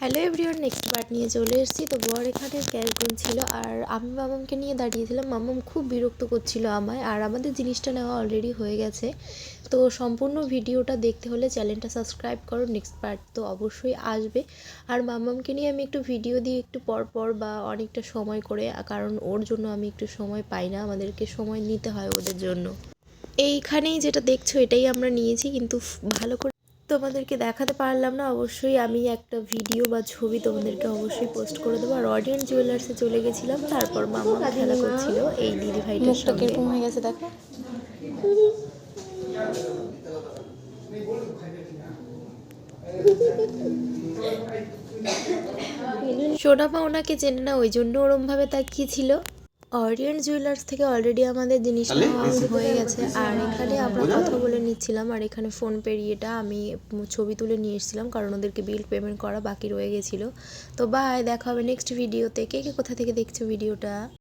Hello everyone, next part নিয়ে চলে এসেছি। তো বর এখানে ক্যাশ গুনছিল আর আমি মামামকে নিয়ে দাঁড়িয়েছিলাম। মামাম খুব বিরক্ত করছিল আমায়, আর আমাদের জিনিসটা নেওয়া অলরেডি হয়ে গেছে। তো সম্পূর্ণ ভিডিওটা দেখতে হলে চ্যানেলটা সাবস্ক্রাইব করো, নেক্সট পার্ট তো অবশ্যই আসবে। আর মামামকে নিয়ে আমি একটু ভিডিও দিই একটু পর বা অনেকটা সময় করে, কারণ ওর জন্য আমি একটু সময় পাই না, আমাদেরকে সময় নিতে হয় ওদের জন্য। এইখানেই যেটা দেখছো এটাই আমরা নিয়েছি, কিন্তু ভালো করে তোমাদেরকে দেখাতে পারলাম না। অবশ্যই আমি একটা ভিডিও বা ছবি তোমাদেরকে অবশ্যই পোস্ট করে দেবো। আর অরিয়ন জুয়েলার্সে চলে গেছিলাম, তারপর মামা খেলা করছিল এই দিদি ভাইটার সঙ্গে। কিরকম হয়ে গেছে দেখো। সোনামা ওনাকে চেনে না, ওই জন্য ওরমভাবে তাকিয়েছিল। অরিয়ন জুয়েলার্স থেকে অলরেডি আমাদের জিনিস নেওয়া হয়ে গেছে, আর এখানে আমরা কথা বলে নিচ্ছিলাম। আর এখানে ফোনপে ইয়েটা আমি ছবি তুলে নিয়ে এসেছিলাম, কারণ ওদেরকে বিল পেমেন্ট করা বাকি রয়ে গেছিলো। তো বাই, দেখা হবে নেক্সট ভিডিওতে। কে কে কোথা থেকে দেখছো ভিডিওটা।